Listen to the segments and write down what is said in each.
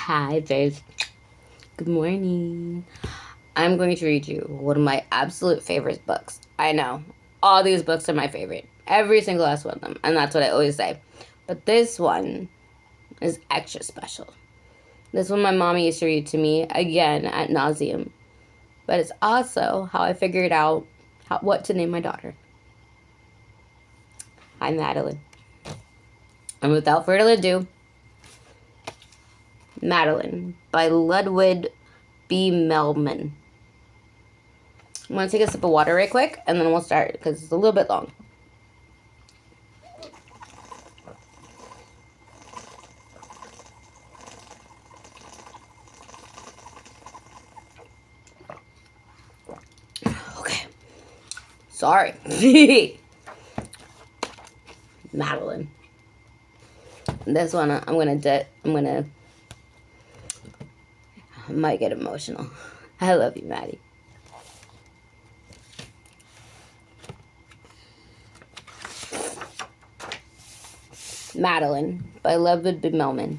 Hi, babes. Good morning. I'm going to read you one of my absolute favorite books. I know. All these books are my favorite. Every single last one of them. And that's what I always say. But this one is extra special. This one my mommy used to read to me again at nauseum. But it's also how I figured out what to name my daughter. Hi, Madeline. And without further ado, Madeline by Ludwig Bemelmans. I'm going to take a sip of water right quick, and then we'll start, because it's a little bit long. Okay. Sorry. Madeline. This one, I might get emotional. I love you, Maddie. Madeline by Ludwig Bemelmans.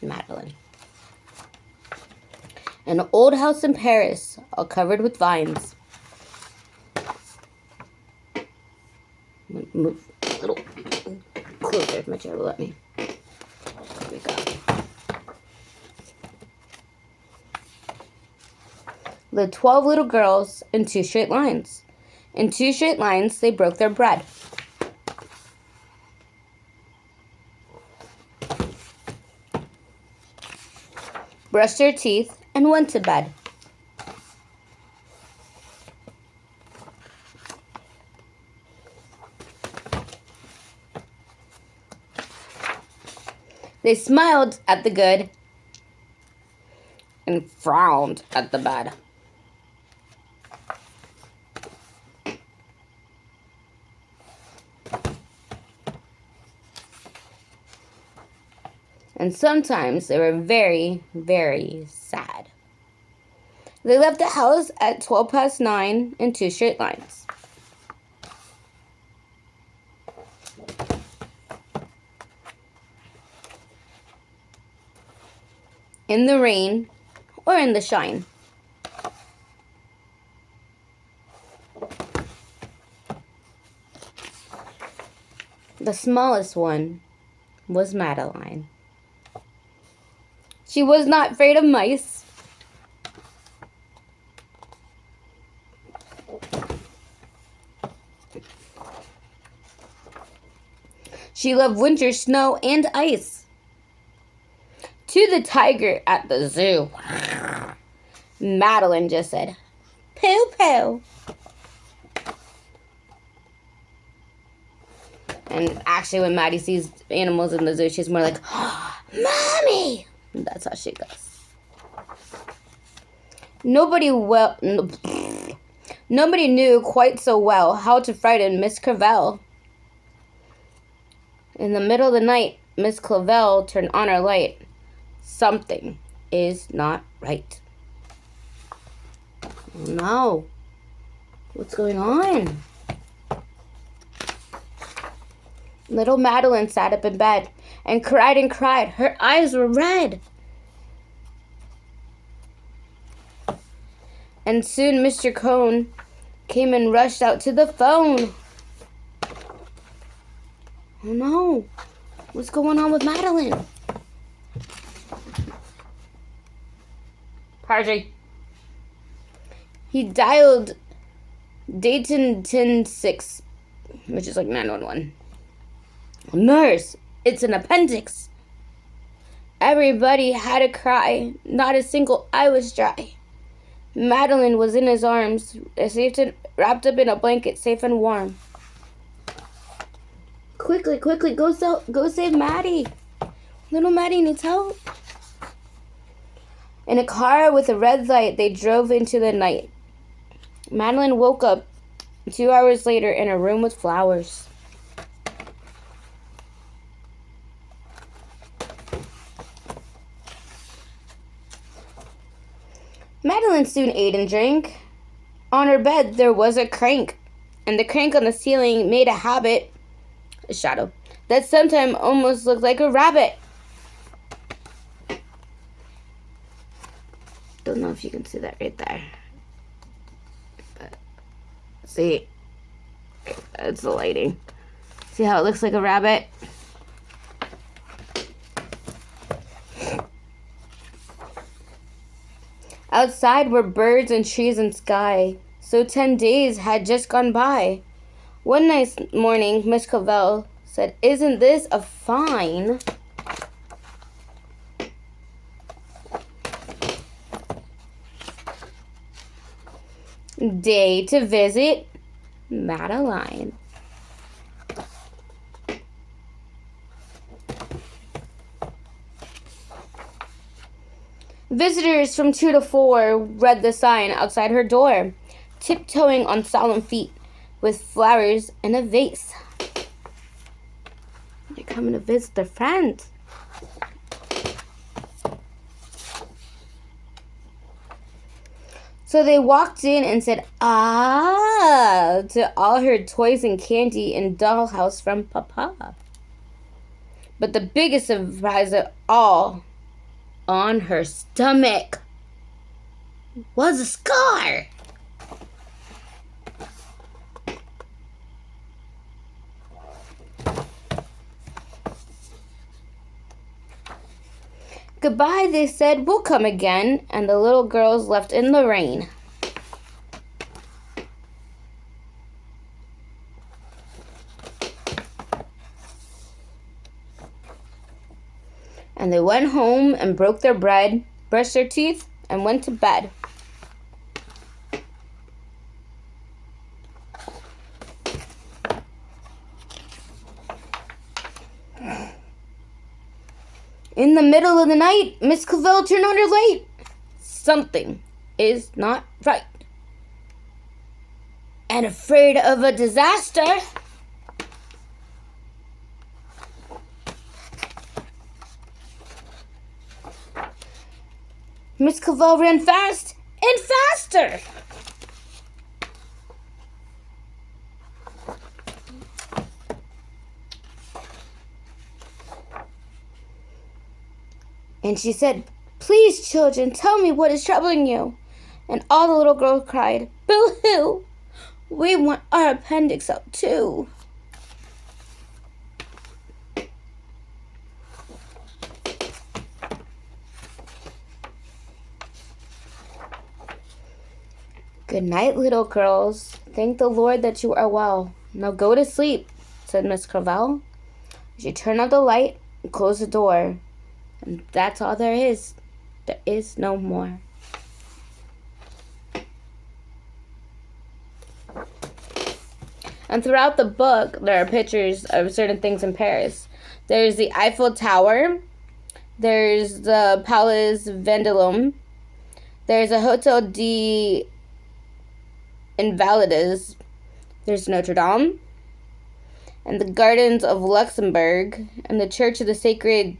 Madeline. An old house in Paris, all covered with vines. Move a little closer if my chair will let me. There we go. Lived 12 little girls in 2 straight lines. In 2 straight lines, they broke their bread. Brushed their teeth and went to bed. They smiled at the good and frowned at the bad. And sometimes they were very, very sad. They left the house at 9:12 in 2 straight lines. In the rain or in the shine. The smallest one was Madeline. She was not afraid of mice. She loved winter, snow, and ice. To the tiger at the zoo, Madeline just said, "Pooh, pooh." And actually, when Maddie sees animals in the zoo, she's more like, "Oh, Mommy!" That's how she goes. Nobody knew quite so well how to frighten Miss Clavell. In the middle of the night, Miss Clavell turned on her light. Something is not right. Oh no. What's going on? Little Madeline sat up in bed and cried and cried. Her eyes were red. And soon Mr. Cone came and rushed out to the phone. Oh no. What's going on with Madeline? Party. He dialed Dayton 106, which is like 911. Nurse, it's an appendix. Everybody had a cry. Not a single eye was dry. Madeline was in his arms, wrapped up in a blanket, safe and warm. Quickly, quickly, go save Maddie. Little Maddie needs help. In a car with a red light, they drove into the night. Madeline woke up 2 hours later in a room with flowers. Madeline soon ate and drank. On her bed there was a crank. and the crank on the ceiling made a shadow, that sometimes almost looked like a rabbit. Don't know if you can see that right there. But see, it's the lighting. See how it looks like a rabbit? Outside were birds and trees and sky. So 10 days had just gone by. One nice morning, Miss Cavell said, "Isn't this a fine day to visit Madeline?" Visitors from 2 to 4 read the sign outside her door, tiptoeing on solemn feet with flowers in a vase. They're coming to visit their friends. So they walked in and said, "Ah," to all her toys and candy and dollhouse from Papa. But the biggest surprise of all, on her stomach was a scar. Goodbye, they said. We'll come again. And the little girls left in the rain. And they went home and broke their bread, brushed their teeth, and went to bed. In the middle of the night, Miss Cavell turned on her light. Something is not right. And afraid of a disaster, Miss Cavell ran fast and faster. And she said, "Please, children, tell me what is troubling you." And all the little girls cried, "Boo-hoo! We want our appendix out too." "Good night, little girls. Thank the Lord that you are well. Now go to sleep," said Miss Cavell. She turned off the light and closed the door. And that's all there is. There is no more. And throughout the book, there are pictures of certain things in Paris. There's the Eiffel Tower. There's the Palais Vendôme. There's a Hotel des Invalides. There's Notre Dame. And the Gardens of Luxembourg. And the Church of the Sacred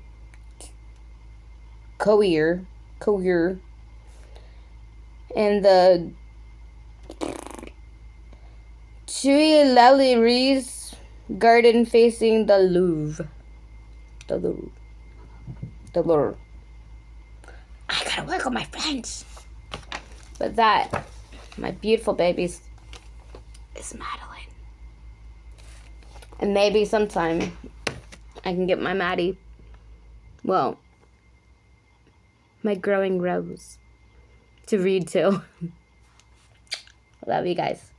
Coeur. And the Tuileries garden facing the Louvre. The Louvre. I gotta work on my French. But that, my beautiful babies, is Madeline. And maybe sometime I can get my Maddie, well, my growing rose, to read to. Love you guys.